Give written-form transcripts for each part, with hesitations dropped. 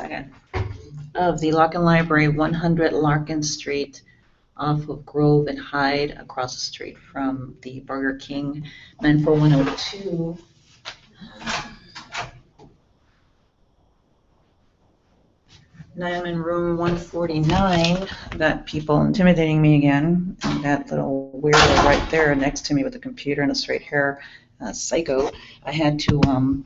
second, of the Larkin Library, 100 Larkin Street, off of Grove and Hyde, across the street from the Burger King, 94102. Now I'm in room 149. Got people intimidating me again. And that little weirdo right there next to me with the computer and the straight hair, psycho. I had to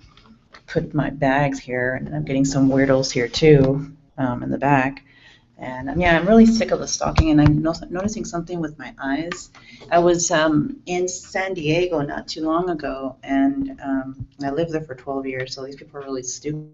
put my bags here, and I'm getting some weirdos here too, in the back. And yeah, I'm really sick of the stalking, and I'm noticing something with my eyes. I was in San Diego not too long ago, and I lived there for 12 years, so these people are really stupid.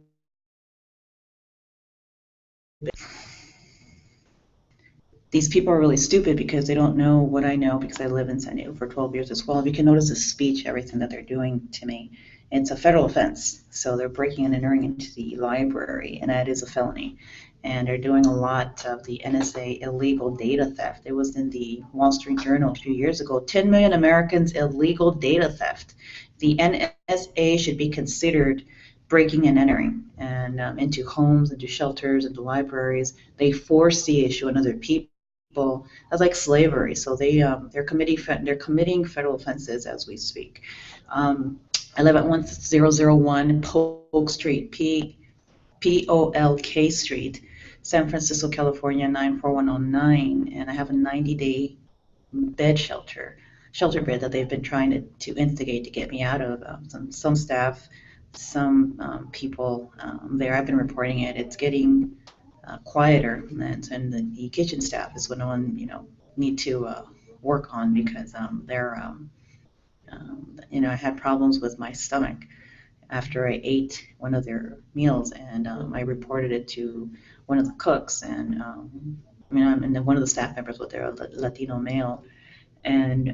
These people are really stupid because they don't know what I know, because I live in San Diego for 12 years as well. If you can notice the speech, everything that they're doing to me, it's a federal offense. So they're breaking and entering into the library, and that is a felony. And they're doing a lot of the NSA illegal data theft. It was in the Wall Street Journal a few years ago, 10 million Americans illegal data theft. The NSA should be considered breaking and entering, and into homes, into shelters, into libraries. They force the issue on other people. That's like slavery. So they're committing federal offenses as we speak. I live at 1001 Polk Street, Polk Street, San Francisco, California 94109, and I have a 90-day bed shelter bed that they've been trying to instigate to get me out of. Some staff, some people there. I've been reporting it. It's getting quieter, and the kitchen staff is what I need to work on, because I had problems with my stomach after I ate one of their meals, and I reported it to one of the cooks, and one of the staff members with their Latino male, and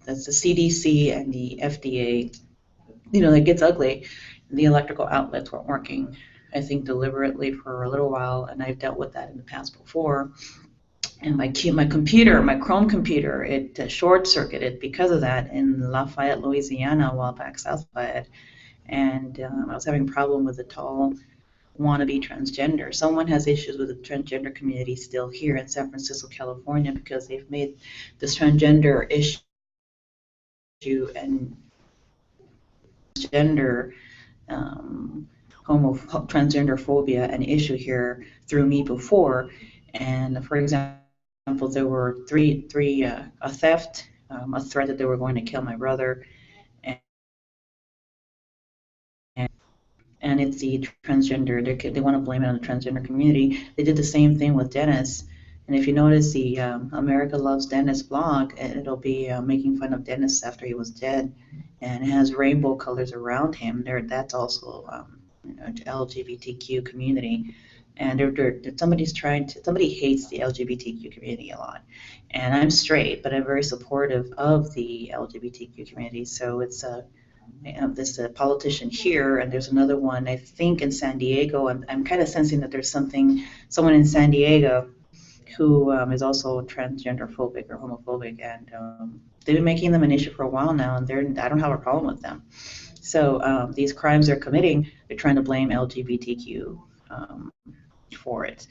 that's the CDC and the FDA. It gets ugly. The electrical outlets weren't working, I think, deliberately for a little while, and I've dealt with that in the past before. And my computer, my Chrome computer, it short-circuited because of that in Lafayette, Louisiana, a while back, South Lafayette. And I was having a problem with a tall wannabe transgender. Someone has issues with the transgender community still here in San Francisco, California, because they've made this transgender issue and transgender phobia an issue here through me before. And for example, there were a theft, a threat that they were going to kill my brother, and it's the transgender. They want to blame it on the transgender community. They did the same thing with Dennis. And if you notice the America Loves Dennis blog, it'll be making fun of Dennis after he was dead, and it has rainbow colors around him. That's also LGBTQ community. And somebody hates the LGBTQ community a lot. And I'm straight, but I'm very supportive of the LGBTQ community. So it's this politician here, and there's another one, I think, in San Diego. I'm kind of sensing that there's someone in San Diego who is also transgender phobic or homophobic, and they've been making them an issue for a while now, and I don't have a problem with them. So these crimes they're committing, they're trying to blame LGBTQ for it.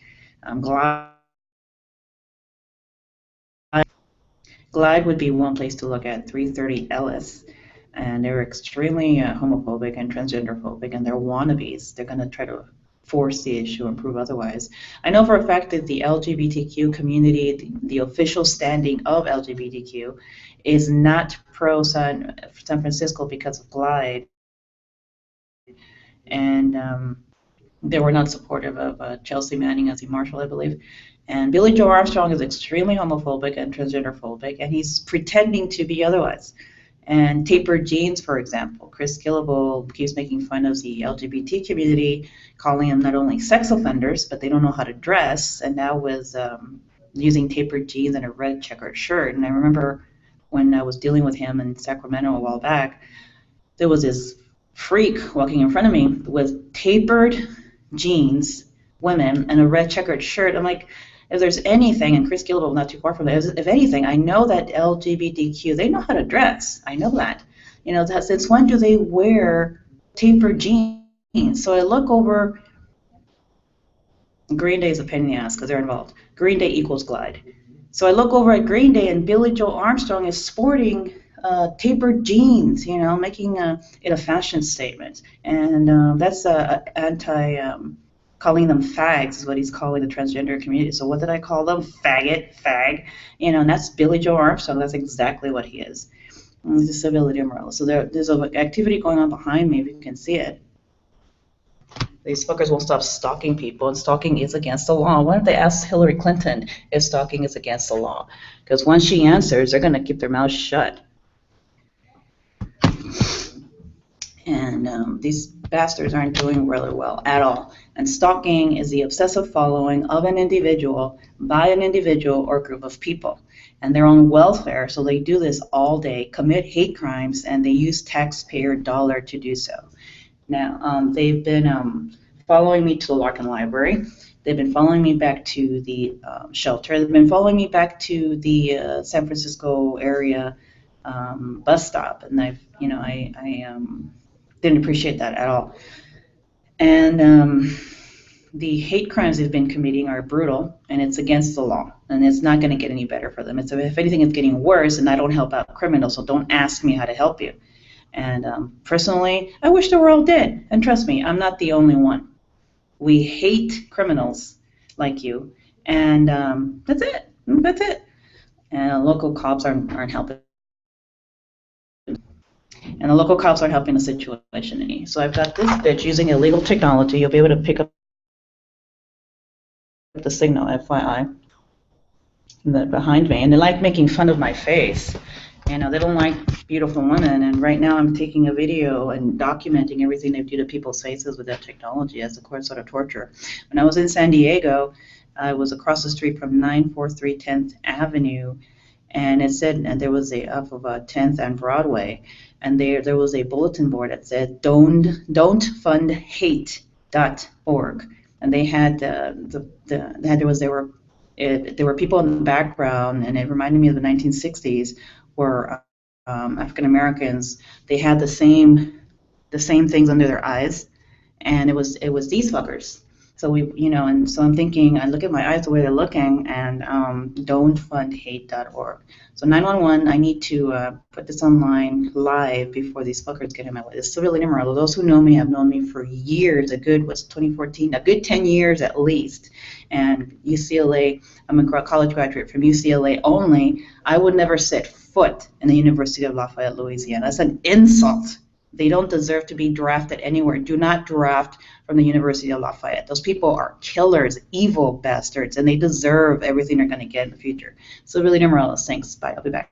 Glide would be one place to look at, 330 Ellis, and they're extremely homophobic and transgender phobic, and they're wannabes. They're going to try to force the issue and prove otherwise. I know for a fact that the LGBTQ community, the official standing of LGBTQ, is not pro San Francisco because of Glide, and they were not supportive of Chelsea Manning as a marshal, I believe. And Billy Joe Armstrong is extremely homophobic and transgender phobic, and he's pretending to be otherwise. And tapered jeans, for example, Chris Killable keeps making fun of the LGBT community, calling them not only sex offenders, but they don't know how to dress, and now with using tapered jeans and a red checkered shirt. And I remember when I was dealing with him in Sacramento a while back, there was this freak walking in front of me with tapered jeans, women, and a red checkered shirt. I'm like, if there's anything, and Chris Gillable, not too far from that, if anything, I know that LGBTQ, they know how to dress. I know that. Since when do they wear tapered jeans So I look over. Green Day is a pain in the ass because they're involved. Green Day equals Glide. So I look over at Green Day, and Billy Joe Armstrong is sporting tapered jeans, making it a fashion statement. And that's anti, calling them fags is what he's calling the transgender community. So what did I call them? Faggot, fag. And that's Billy Joe Armstrong. That's exactly what he is. He's a civility umbrella. So there's an activity going on behind me, if you can see it. These fuckers won't stop stalking people, and stalking is against the law. Why don't they ask Hillary Clinton if stalking is against the law? Because once she answers, they're going to keep their mouths shut. And these bastards aren't doing really well at all. And stalking is the obsessive following of an individual by an individual or group of people. And their own welfare, so they do this all day, commit hate crimes, and they use taxpayer dollar to do so. Now, they've been following me to the Larkin Library. They've been following me back to the shelter. They've been following me back to the San Francisco area bus stop, and I didn't appreciate that at all. And the hate crimes they've been committing are brutal, and it's against the law, and it's not going to get any better for them. If anything, it's getting worse, and I don't help out criminals, so don't ask me how to help you. And personally, I wish they were all dead. And trust me, I'm not the only one. We hate criminals like you, and that's it. That's it. And local cops aren't helping. And the local cops aren't helping the situation any. So I've got this bitch using illegal technology. You'll be able to pick up the signal, FYI, behind me. And they like making fun of my face. They don't like beautiful women, and right now I'm taking a video and documenting everything they do to people's faces with that technology as a sort of torture. When I was in San Diego, I was across the street from 943 10th Avenue, and it said, and there was off of 10th and Broadway, and there was a bulletin board that said, don't fund hate.org. And they had there were people in the background, and it reminded me of the 1960s, where African Americans, they had the same things under their eyes, and it was these fuckers. So and so I'm thinking, I look at my eyes the way they're looking, and don'tfundhate.org. So 911, I need to put this online live before these fuckers get in my way. This is Civilian Emerald. Those who know me have known me for years, 2014, a good 10 years at least. And UCLA, I'm a college graduate from UCLA only. I would never set foot in the University of Lafayette, Louisiana. That's an insult. They don't deserve to be drafted anywhere. Do not draft from the University of Lafayette. Those people are killers, evil bastards, and they deserve everything they're going to get in the future. So really, Morales, thanks. Bye. I'll be back.